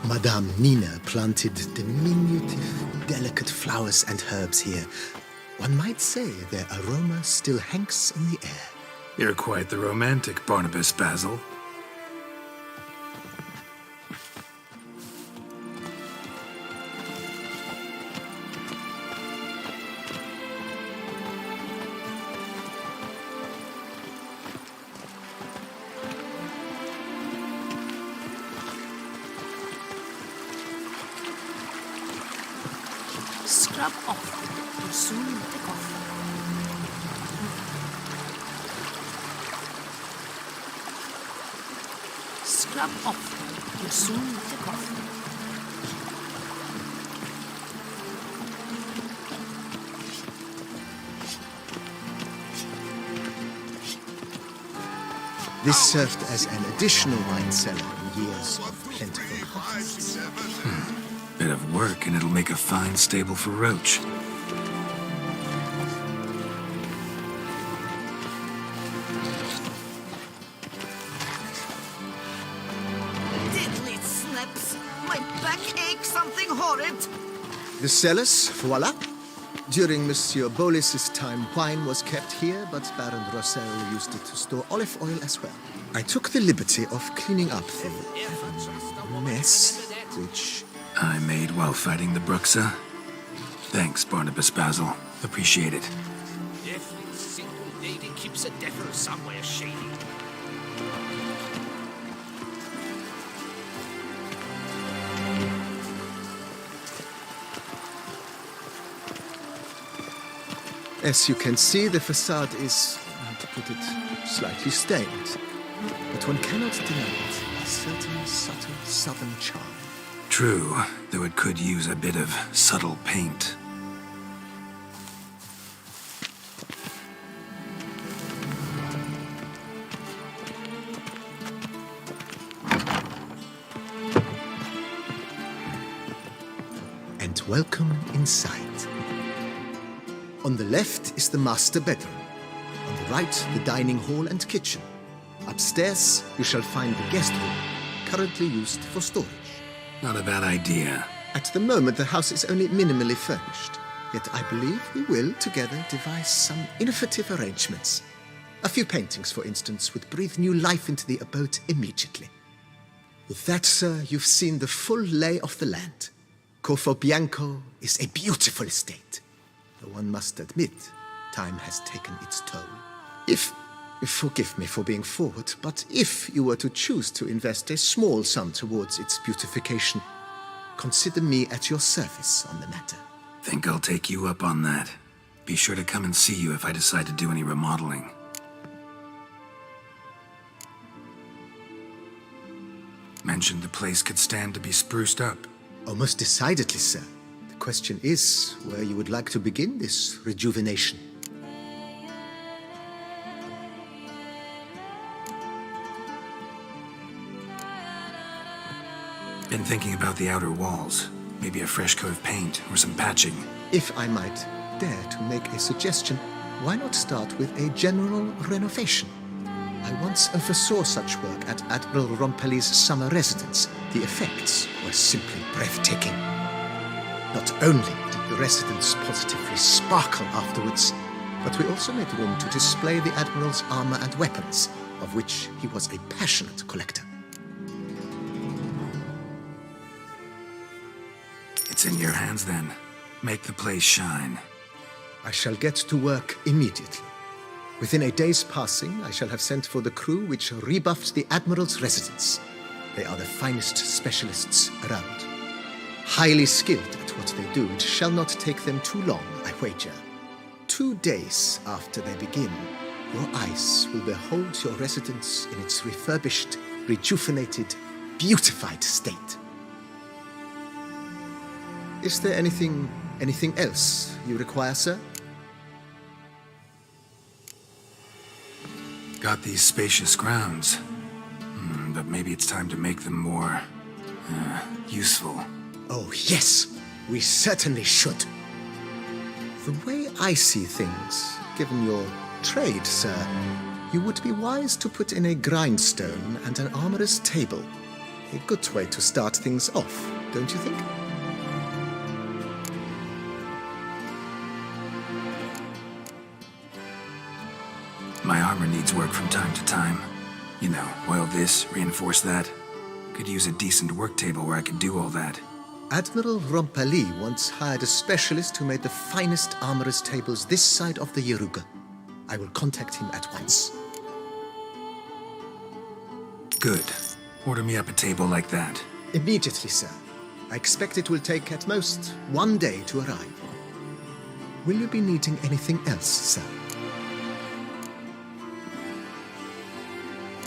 Madame Nina planted diminutive, delicate flowers and herbs here. One might say their aroma still hangs in the air. You're quite the romantic, Barnabas Basil. Scrub off. You'll soon take off. Scrub off. You'll soon take off. This served as an additional wine cellar in years of plentiful harvests. Bit of work and it'll make a fine stable for Roach. Diddly snaps! My back aches something horrid! The cellars, voila. During Monsieur Bolis's time, wine was kept here, but Baron Rossel used it to store olive oil as well. I took the liberty of cleaning up the mess, which I made while fighting the Bruxa. Thanks, Barnabas Basil. Appreciate it. Every single lady keeps a devil somewhere shady. as you can see, the facade is, to put it, slightly stained. But one cannot deny it, a certain subtle southern charm. True, though it could use a bit of subtle paint. And welcome inside. On the left is the master bedroom. On the right, the dining hall and kitchen. Upstairs, you shall find the guest room, currently used for storage. Not a bad idea. At the moment, the house is only minimally furnished. Yet I believe we will, together, devise some innovative arrangements. A few paintings, for instance, would breathe new life into the abode immediately. With that, sir, you've seen the full lay of the land. Corfo Bianco is a beautiful estate. Though one must admit, time has taken its toll. Forgive me for being forward, but if you were to choose to invest a small sum towards its beautification, consider me at your service on the matter. Think I'll take you up on that. Be sure to come and see you if I decide to do any remodeling. Mentioned the place could stand to be spruced up. Oh, most decidedly, sir. The question is where you would like to begin this rejuvenation. Been thinking about the outer walls. Maybe a fresh coat of paint or some patching. If I might dare to make a suggestion, why not start with a general renovation? I once oversaw such work at Admiral Rompelli's summer residence. The effects were simply breathtaking. Not only did the residence positively sparkle afterwards, but we also made room to display the Admiral's armor and weapons, of which he was a passionate collector. It's in your hands then. Make the place shine. I shall get to work immediately. Within a day's passing, I shall have sent for the crew which rebuffed the Admiral's residence. They are the finest specialists around. Highly skilled at what they do, it shall not take them too long, I wager. 2 days after they begin, your eyes will behold your residence in its refurbished, rejuvenated, beautified state. Is there anything else you require, sir? Got these spacious grounds. But maybe it's time to make them more useful. Oh, yes, we certainly should. The way I see things, given your trade, sir, you would be wise to put in a grindstone and an armorer's table. A good way to start things off, don't you think? My armor needs work from time to time. You know, oil this, reinforce that. Could use a decent work table where I could do all that. Admiral Rompali once hired a specialist who made the finest armorer's tables this side of the Yaruga. I will contact him at once. Good. Order me up a table like that. Immediately, sir. I expect it will take at most 1 day to arrive. Will you be needing anything else, sir?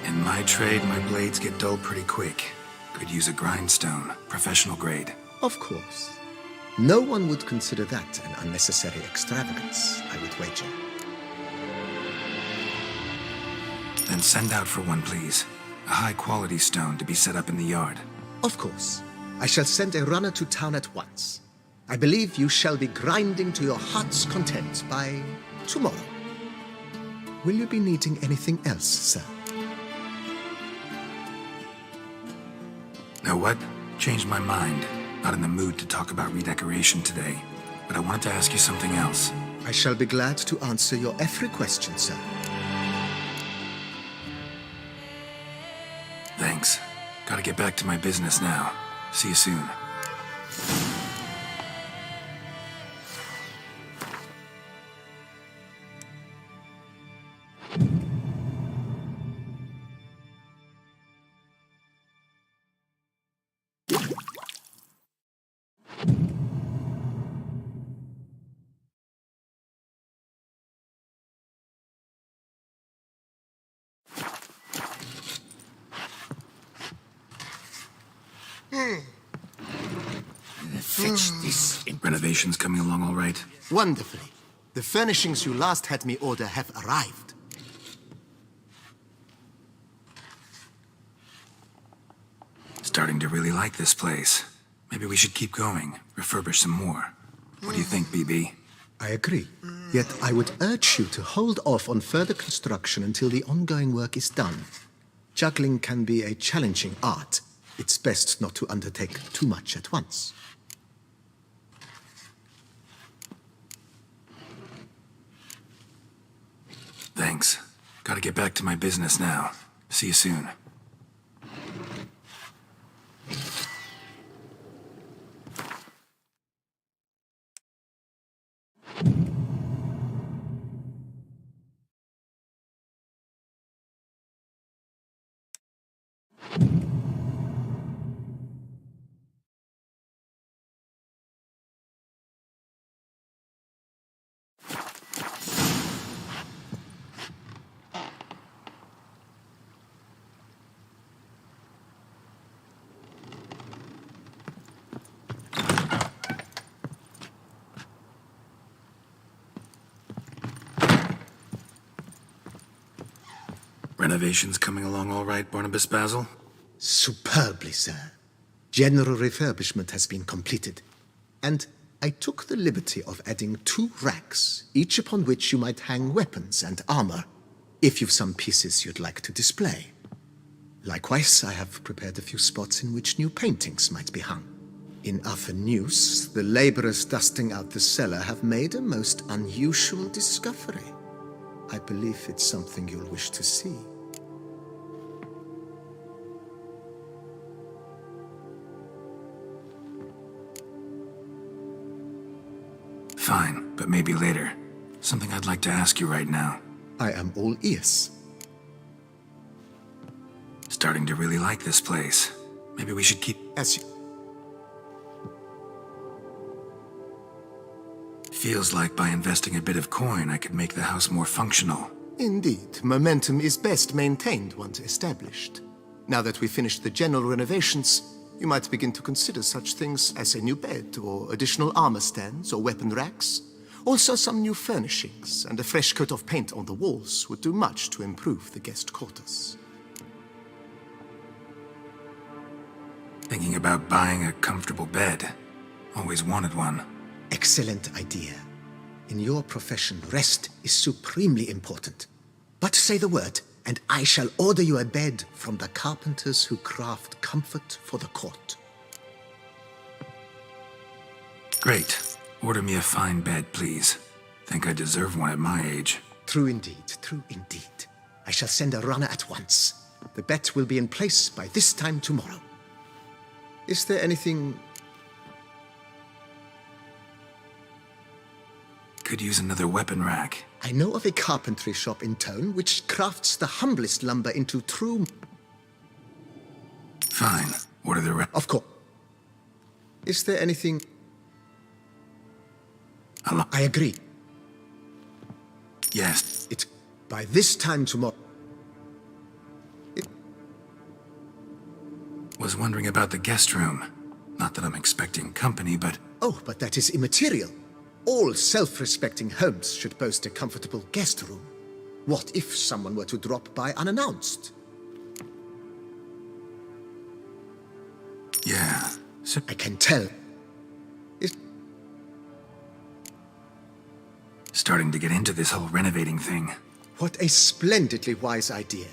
In my trade, my blades get dull pretty quick. Could use a grindstone, professional grade. Of course. No one would consider that an unnecessary extravagance, I would wager. Then send out for one, please. A high-quality stone to be set up in the yard. Of course. I shall send a runner to town at once. I believe you shall be grinding to your heart's content by tomorrow. Will you be needing anything else, sir? Know what? Changed my mind. Not in the mood to talk about redecoration today. But I wanted to ask you something else. I shall be glad to answer your every question, sir. Thanks. Gotta get back to my business now. See you soon. Fetch this in. Renovations coming along all right? Wonderfully. The furnishings you last had me order have arrived. Starting to really like this place. Maybe we should keep going, refurbish some more. What do you think, BB? I agree. Yet I would urge you to hold off on further construction until the ongoing work is done. Juggling can be a challenging art. It's best not to undertake too much at once. Thanks. Gotta get back to my business now. See you soon. Renovations coming along all right, Barnabas Basil? Superbly, sir. General refurbishment has been completed. And I took the liberty of adding 2 racks, each upon which you might hang weapons and armor, if you've some pieces you'd like to display. Likewise, I have prepared a few spots in which new paintings might be hung. In other news, the laborers dusting out the cellar have made a most unusual discovery. I believe it's something you'll wish to see. Fine, but maybe later. Something I'd like to ask you right now. I am all ears. Starting to really like this place. Maybe we should keep... As you... Feels like by investing a bit of coin, I could make the house more functional. Indeed, momentum is best maintained once established. Now that we've finished the general renovations, you might begin to consider such things as a new bed, or additional armor stands, or weapon racks. Also, some new furnishings and a fresh coat of paint on the walls would do much to improve the guest quarters. Thinking about buying a comfortable bed. Always wanted one. Excellent idea. In your profession, rest is supremely important. But say the word, and I shall order you a bed from the carpenters who craft comfort for the court. Great. Order me a fine bed, please. Think I deserve one at my age. True indeed, true indeed. I shall send a runner at once. The bet will be in place by this time tomorrow. Is there anything... Could use another weapon rack. I know of a carpentry shop in town which crafts the humblest lumber into true... Fine. Order the rack. Of course. Is there anything... I agree. Yes. It's by this time tomorrow. Was wondering about the guest room. Not that I'm expecting company, but... Oh, but that is immaterial. All self-respecting homes should boast a comfortable guest room. What if someone were to drop by unannounced? Yeah. So I can tell. Is... starting to get into this whole renovating thing. What a splendidly wise idea.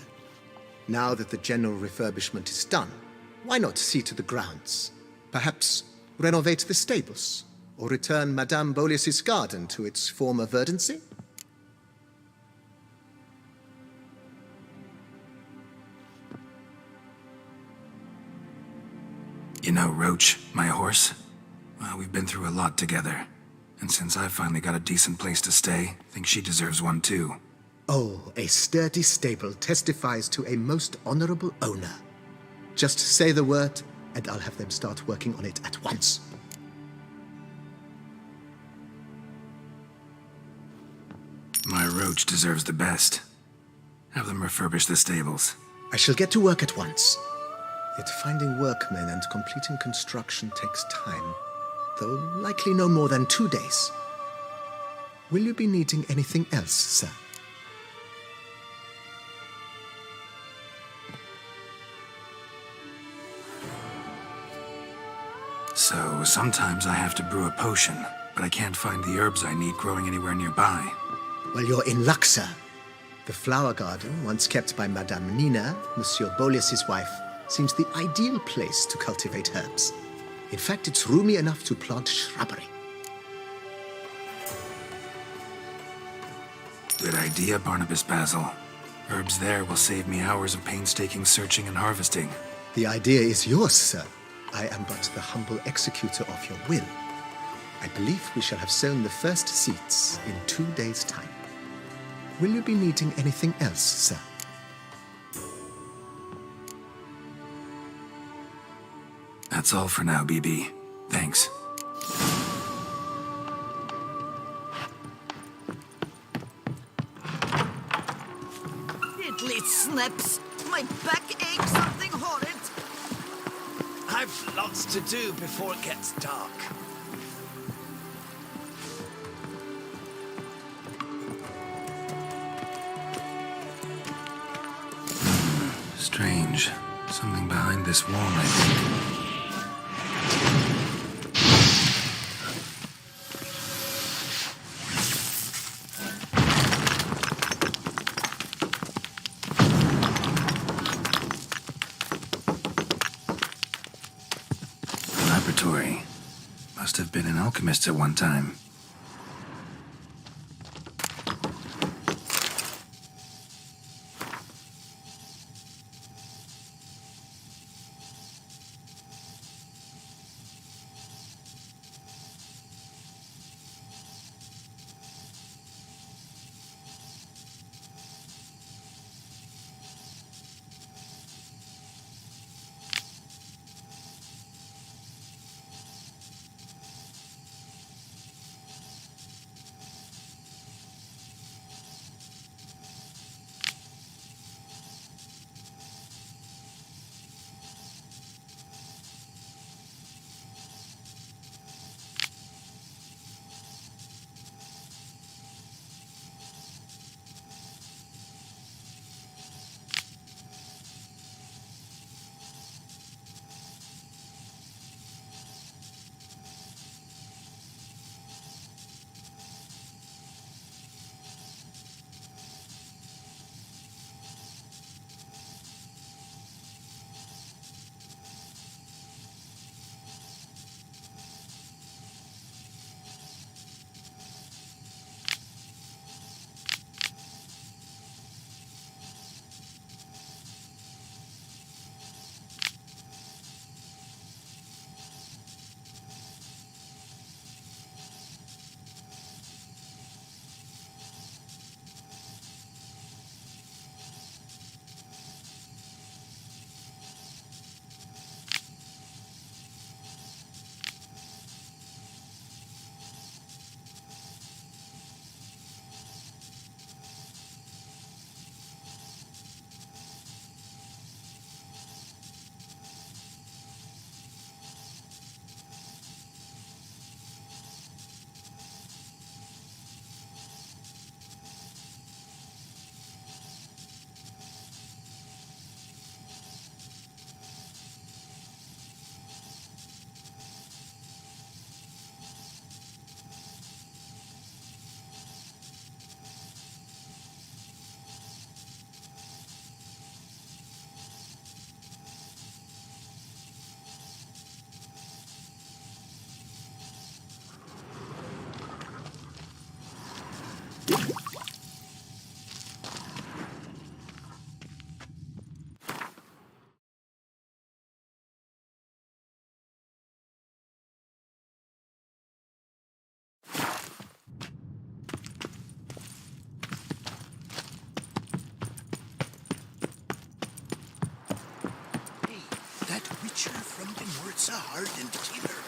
Now that the general refurbishment is done, why not see to the grounds? Perhaps renovate the stables, or return Madame Boleus's garden to its former verdancy? You know, Roach, my horse? Well, we've been through a lot together. And since I finally got a decent place to stay, I think she deserves one too. Oh, a sturdy stable testifies to a most honorable owner. Just say the word, and I'll have them start working on it at once. My Roach deserves the best. Have them refurbish the stables. I shall get to work at once. Yet finding workmen and completing construction takes time, though likely no more than 2 days. Will you be needing anything else, sir? So sometimes I have to brew a potion, but I can't find the herbs I need growing anywhere nearby. Well, you're in luck, sir. The flower garden, once kept by Madame Nina, Monsieur Boleus's wife, seems the ideal place to cultivate herbs. In fact, it's roomy enough to plant shrubbery. Good idea, Barnabas Basil. Herbs there will save me hours of painstaking searching and harvesting. The idea is yours, sir. I am but the humble executor of your will. I believe we shall have sown the first seeds in 2 days' time. Will you be needing anything else, sir? That's all for now, BB. Thanks. Diddly snaps! My back aches something horrid! I've lots to do before it gets dark. Strange. Something behind this wall, I think. Laboratory. Must have been an alchemist at one time. creature from the north, a hardened killer.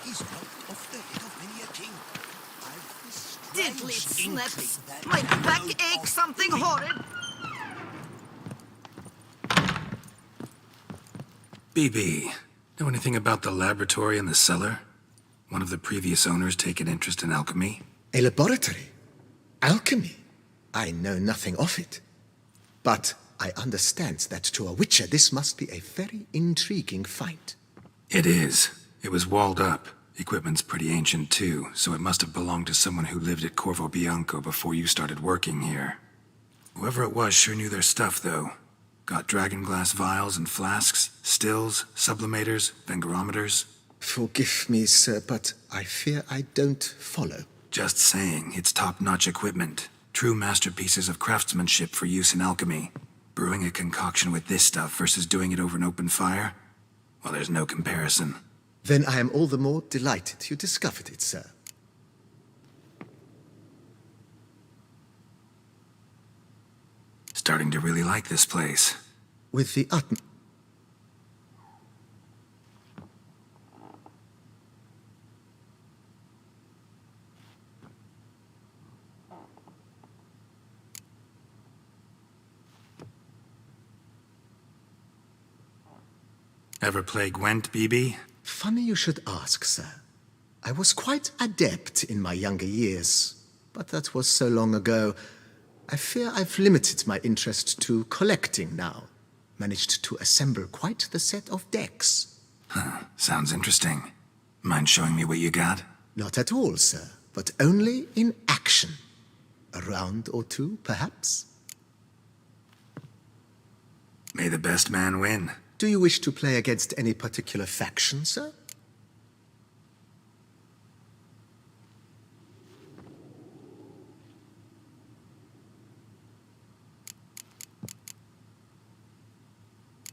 He's knocked off the head of many a king. I've this Diddly strange snips! inkling that My back out aches of something horrid! BB, know anything about the laboratory in the cellar? One of the previous owners take an interest in alchemy? A laboratory? Alchemy? I know nothing of it. But I understand that to a witcher this must be a very intriguing find. It is. It was walled up. Equipment's pretty ancient too, so it must have belonged to someone who lived at Corvo Bianco before you started working here. Whoever it was sure knew their stuff, though. Got dragonglass vials and flasks, stills, sublimators, vengerometers. Forgive me, sir, but I fear I don't follow. Just saying, it's top-notch equipment. True masterpieces of craftsmanship for use in alchemy. Brewing a concoction with this stuff versus doing it over an open fire? Well, there's no comparison. Then I am all the more delighted you discovered it, sir. Starting to really like this place. With the utmost... Ever play Gwent, BB? Funny you should ask, sir. I was quite adept in my younger years, but that was so long ago. I fear I've limited my interest to collecting now. Managed to assemble quite the set of decks. Sounds interesting. Mind showing me what you got? Not at all, sir, but only in action. A round or two, perhaps? May the best man win. Do you wish to play against any particular faction, sir?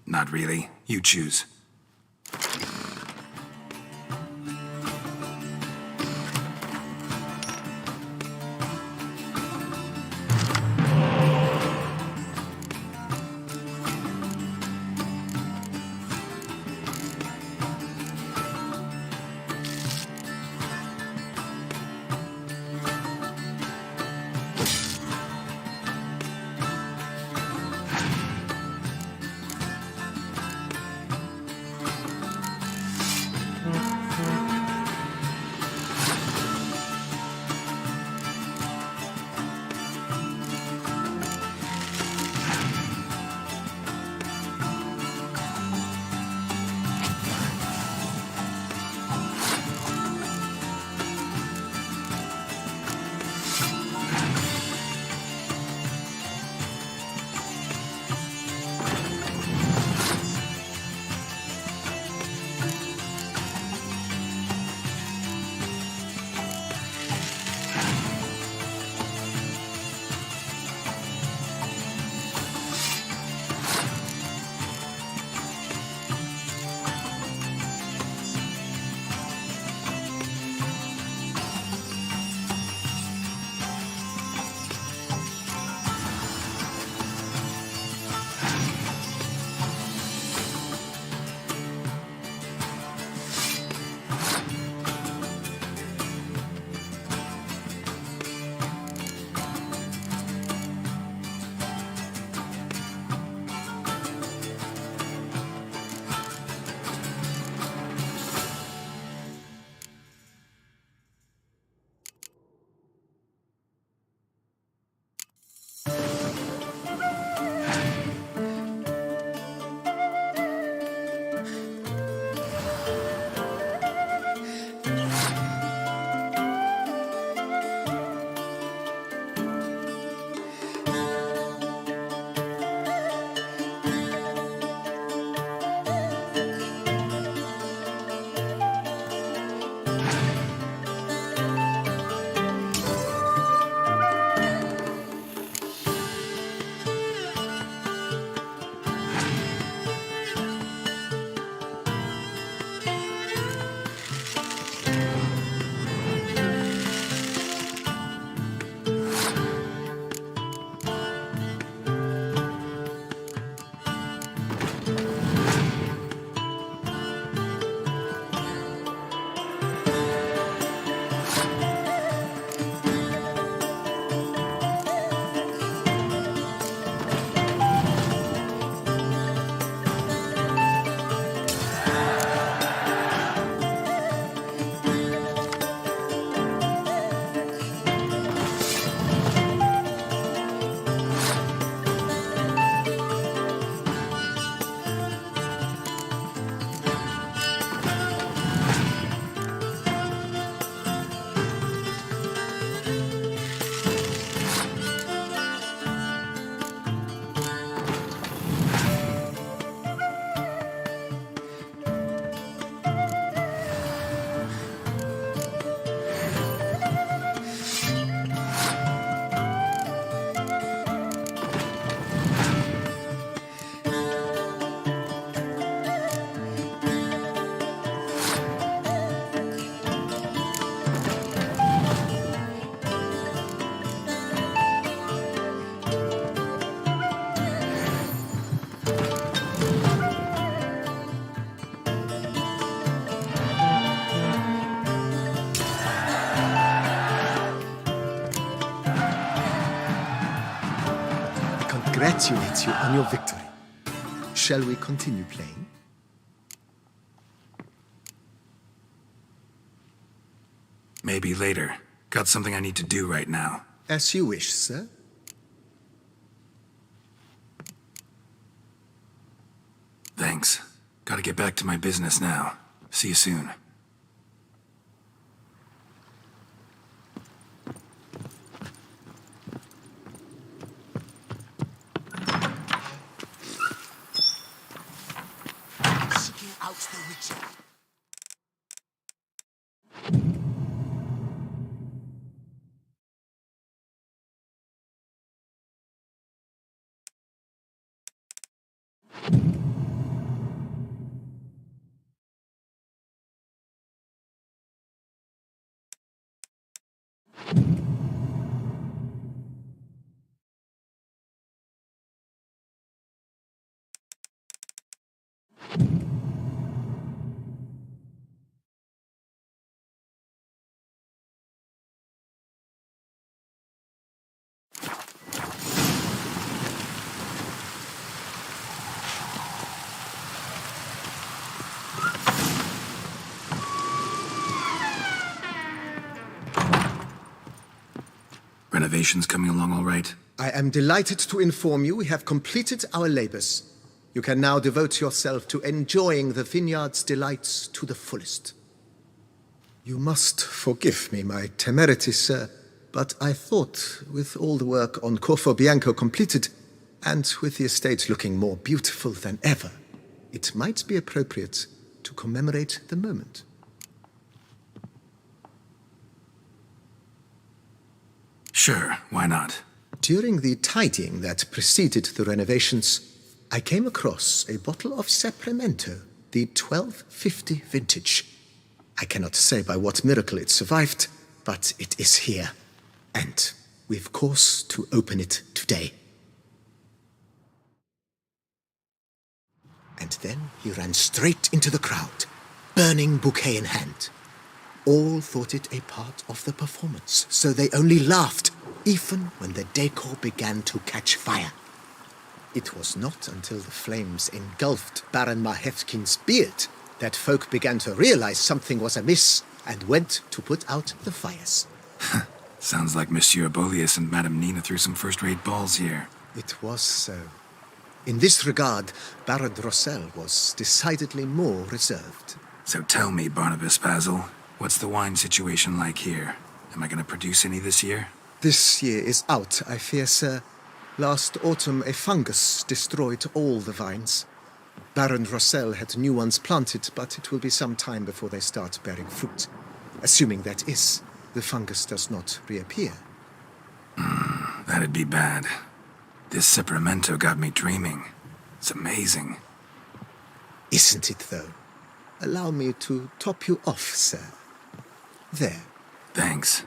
Not really. You choose. congratulate you on your victory. Shall we continue playing? Maybe later. Got something I need to do right now. As you wish, sir. Thanks. Gotta get back to my business now. See you soon. Seeking out the witcher. Renovations coming along all right? I am delighted to inform you we have completed our labors. You can now devote yourself to enjoying the vineyard's delights to the fullest. You must forgive me my temerity, sir, but I thought, with all the work on Corvo Bianco completed, and with the estate looking more beautiful than ever, it might be appropriate to commemorate the moment. Sure, why not? During the tidying that preceded the renovations, I came across a bottle of Sapramento, the 1250 vintage. I cannot say by what miracle it survived, but it is here. And we've cause to open it today. And then he ran straight into the crowd, burning bouquet in hand. All thought it a part of the performance, so they only laughed, even when the decor began to catch fire. It was not until the flames engulfed Baron Mahevkin's beard that folk began to realize something was amiss and went to put out the fires. Sounds like Monsieur Bolius and Madame Nina threw some first-rate balls here. It was so. In this regard, Baron Rossel was decidedly more reserved. So tell me, Barnabas Basil, what's the wine situation like here? Am I going to produce any this year? This year is out, I fear, sir. Last autumn, a fungus destroyed all the vines. Baron Rossel had new ones planted, but it will be some time before they start bearing fruit. Assuming that is, the fungus does not reappear. That'd be bad. This Sapramento got me dreaming. It's amazing. Isn't it, though? Allow me to top you off, sir. There. Thanks.